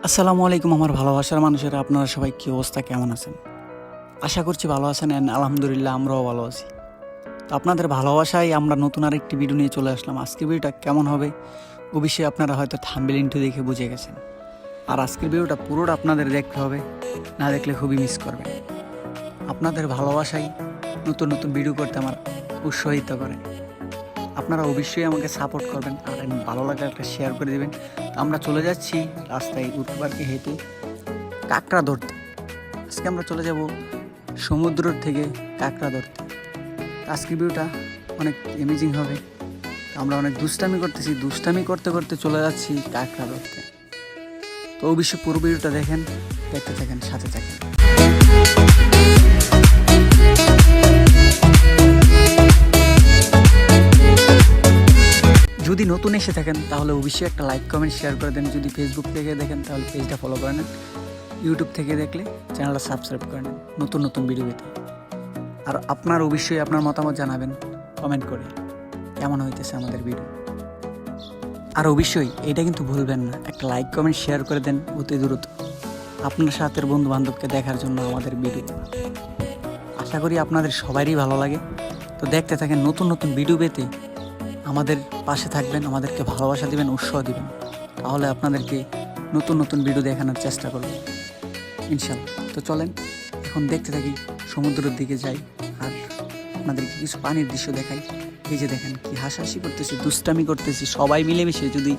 আসসালামু আলাইকুম আমার ভালোবাসার মানুষেরা, আপনারা সবাই কী অবস্থা, কেমন আছেন? আশা করছি ভালো আছেন। আলহামদুলিল্লাহ আমরাও ভালো আছি। তো আপনাদের ভালোবাসায় আমরা নতুন আরেকটি ভিডিও নিয়ে চলে আসলাম। আজকের ভিডিওটা কেমন হবে ও বিষয়ে আপনারা হয়তো থাম্বনেল ইন্ট্রো দেখে বুঝে গেছেন। আর আজকের ভিডিওটা পুরোটা আপনাদের দেখতে হবে, না দেখলে খুবই মিস করবেন। আপনাদের ভালোবাসায় নতুন নতুন ভিডিও করতে আমার উৎসাহিত করে। আপনারা অবশ্যই আমাকে সাপোর্ট করবেন আর ভালো লাগলে একটা শেয়ার করে দেবেন। তো আমরা চলে যাচ্ছি রাস্তায় উত্তর পার্কে হেঁটে কাঁকড়া ধরতে। আজকে আমরা চলে যাব সমুদ্র থেকে কাঁকড়া ধরতে। আজকের ভিডিওটা অনেক অ্যামেজিং হবে। আমরা অনেক দুষ্টামি করতেছি, দুষ্টামি করতে করতে চলে যাচ্ছি কাঁকড়া ধরতে। তো অবশ্যই পুরো ভিডিওটা দেখতে থাকেন, সাথে থাকেন। যদি নতুন এসে থাকেন তাহলে অবশ্যই একটা লাইক, কমেন্ট, শেয়ার করে দেন। যদি ফেসবুক থেকে দেখেন তাহলে পেজটা ফলো করে নেন। ইউটিউব থেকে দেখলে চ্যানেলটা সাবস্ক্রাইব করে নেন নতুন নতুন ভিডিও পেতে। আর আপনার অবশ্যই আপনার মতামত জানাবেন কমেন্ট করে কেমন হইতেছে আমাদের ভিডিও। আর অবশ্যই এটা কিন্তু ভুলবেন না, একটা লাইক, কমেন্ট, শেয়ার করে দেন অতি দ্রুত আপনার সাথের বন্ধু বান্ধবকে দেখার জন্য আমাদের ভিডিও। আশা করি আপনাদের সবারই ভালো লাগে। তো দেখতে থাকেন, নতুন নতুন ভিডিও পেতে আমাদের পাশে থাকবেন, আমাদেরকে ভালোবাসা দিবেন, উৎসাহ দিবেন। তাহলে আপনাদেরকে নতুন নতুন ভিডিও দেখানোর চেষ্টা করব ইনশাল্লাহ। তো চলেন এখন দেখতে থাকি, সমুদ্রের দিকে যাই আর আপনাদেরকে কিছু পানির দৃশ্য দেখাই। এই যে দেখেন কি হাসাহাসি করতেছি, দুষ্টামি করতেছি, সবাই মিলেমিশে যদি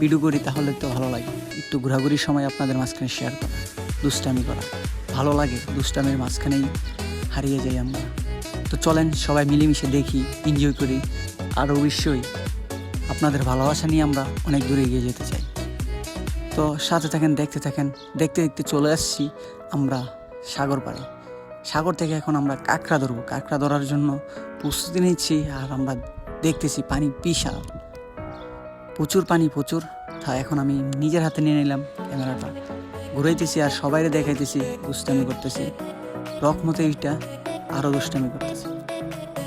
ভিডিও করি তাহলে তো ভালো লাগে। একটু ঘোরাঘুরির সময় আপনাদের মাঝখানে শেয়ার করা, দুষ্টামি করা ভালো লাগে। দুষ্টামির মাঝখানেই হারিয়ে যাই আমরা। তো চলেন সবাই মিলেমিশে দেখি, এনজয় করি। আর অবশ্যই আপনাদের ভালোবাসা নিয়ে আমরা অনেক দূরে এগিয়ে যেতে চাই। তো সাথে থাকেন, দেখতে থাকেন। দেখতে দেখতে চলে আসছি আমরা সাগর পাড়ে। সাগর থেকে এখন আমরা কাঁকড়া ধরবো। কাঁকড়া ধরার জন্য প্রস্তুতি নিচ্ছি। আর আমরা দেখতেছি পানি বিশাল, প্রচুর পানি, প্রচুর। তা এখন আমি নিজের হাতে নিয়ে নিলাম ক্যামেরাটা, ঘুরাইতেছি আর সবাইরে দেখাইতেছি, দুষ্টামি করতেছি। রকমতে এইটা আরও দুষ্টামি করতেছি।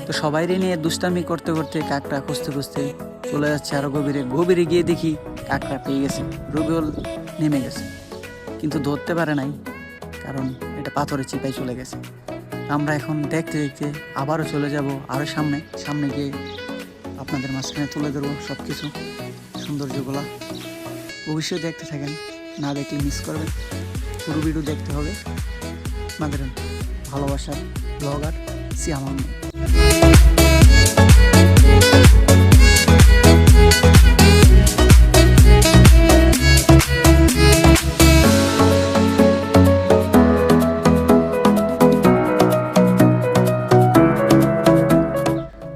তো সবাইরে নিয়ে দুষ্টামি করতে করতে কাঁকড়া খুঁজতে খুঁজতে চলে যাচ্ছে আরও গভীরে গিয়ে দেখি কাঁকড়া পেয়ে গেছে। রবিউল নেমে গেছে কিন্তু ধরতে পারে নাই, কারণ এটা পাথরের চিপায় চলে গেছে। আমরা এখন দেখতে দেখতে আবারও চলে যাব আরও সামনে গিয়ে আপনাদের মাঝখানে তুলে ধরবো সব কিছু সৌন্দর্যগুলা। অবশ্যই দেখতে থাকেন, না দেখলে মিস করবেন। পুরো ভিডিও দেখতে হবে। আপনাদের ভালোবাসার ব্লগার সিয়াম আহমেদ।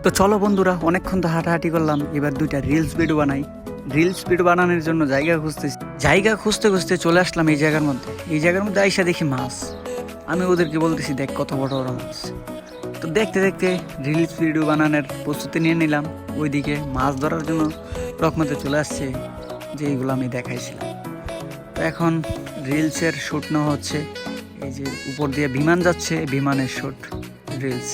তো চলো বন্ধুরা, অনেকক্ষণ তো হাঁটাহাঁটি করলাম, এবার দুইটা রিলস ভিডিও বানাই। রিলস ভিডিও বানানোর জন্য জায়গা খুঁজতে খুঁজতে চলে আসলাম এই জায়গার মধ্যে আইসা দেখি মাছ। আমি ওদেরকে বলতেছি, দেখ কত বড় বড় মাছ। তো দেখতে দেখতে রিলস ভিডিও বানানোর প্রস্তুতি নিয়ে নিলাম। ওইদিকে মাছ ধরার জন্য রকমতে চলে আসছে, যে এইগুলো আমি দেখাইছিলাম। তো এখন রিলসের শ্যুট নেওয়া হচ্ছে। এই যে উপর দিয়ে বিমান যাচ্ছে, বিমানের শ্যুট রিলস।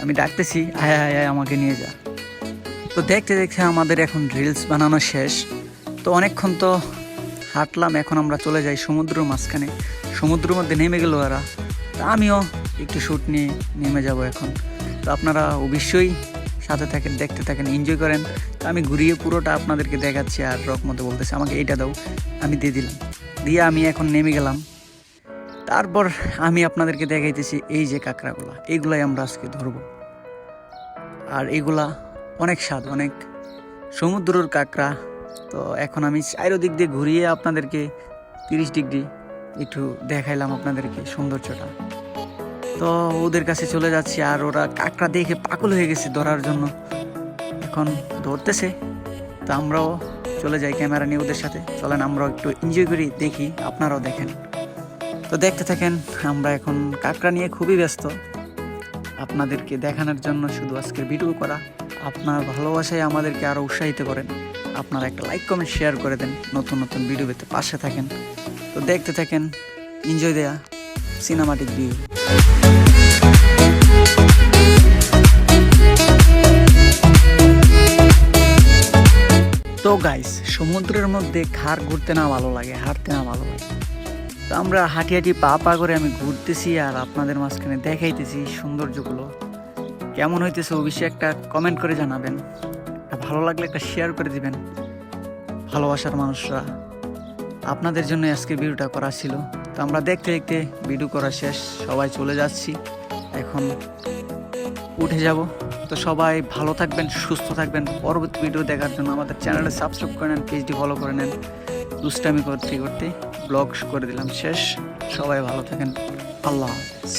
আমি ডাকতেছি, আয় আয় আয় আমাকে নিয়ে যা। তো দেখতে দেখতে আমাদের এখন রিলস বানানো শেষ। তো অনেকক্ষণ তো হাঁটলাম, এখন আমরা চলে যাই সমুদ্রের মাঝখানে। সমুদ্রের মধ্যে নেমে গেল ওরা, তা আমিও একটু শ্যুট নিয়ে নেমে যাব এখন। তো আপনারা অবশ্যই সাথে থাকেন, দেখতে থাকেন, এনজয় করেন। তো আমি ঘুরিয়ে পুরোটা আপনাদেরকে দেখাচ্ছি। আর রকমতে বলতেছে আমাকে এইটা দাও, আমি দিয়ে দিলাম। দিয়ে আমি এখন নেমে গেলাম। তারপর আমি আপনাদেরকে দেখাইতেছি এই যে কাঁকড়াগুলা, এইগুলাই আমরা আজকে ধরবো। আর এগুলা অনেক স্বাদ, অনেক সমুদ্রের কাঁকড়া। তো এখন আমি চারিদিক দিয়ে ঘুরিয়ে আপনাদেরকে 30 ডিগ্রি একটু দেখাইলাম আপনাদেরকে সৌন্দর্যটা। তো ওদের কাছে চলে যাচ্ছি আর ওরা কাঁকড়া দেখে পাগল হয়ে গেছে ধরার জন্য, এখন ধরতেছে। তো আমরাও চলে যাই ক্যামেরা নিয়ে ওদের সাথে। চলেন আমরাও একটু এনজয় করি, দেখি, আপনারাও দেখেন। তো দেখতে থাকেন। আমরা এখন কাঁকড়া নিয়ে খুবই ব্যস্ত, আপনাদেরকে দেখানোর জন্য শুধু আজকের ভিডিও করা। আপনার ভালোবাসায় আমাদেরকে আরও উৎসাহিত করেন। আপনারা একটা লাইক, কমেন্ট, শেয়ার করে দেন, নতুন নতুন ভিডিও পেতে পাশে থাকেন। তো দেখতে থাকেন, এনজয় দেয়া সিনেমাটিক ভিউ। তো গাইস, সমুদ্রের মধ্যে ঘাড় ঘুরতে না ভালো লাগে, হাঁটতে না ভালো লাগে। তো আমরা হাঁটি হাঁটি পা পা করে আমি ঘুরতেছি আর আপনাদের মাঝখানে দেখাইতেছি সৌন্দর্যগুলো। কেমন হইতেছে অবশ্যই একটা কমেন্ট করে জানাবেন, আর ভালো লাগলে একটা শেয়ার করে দিবেন। ভালোবাসার মানুষরা, আপনাদের জন্য আজকে ভিডিওটা করা ছিল। তো আমরা দেখতে দেখতে ভিডিও করা শেষ, সবাই চলে যাচ্ছি, এখন উঠে যাব। তো সবাই ভালো থাকবেন, সুস্থ থাকবেন। পরবর্তী ভিডিও দেখার জন্য আমাদের চ্যানেলটা সাবস্ক্রাইব করে নেন, পেজটি ফলো করে নেন। দুষ্টামি করতে করতে ব্লগ করে দিলাম শেষ। সবাই ভালো থাকেন, আল্লাহ হাফেজ।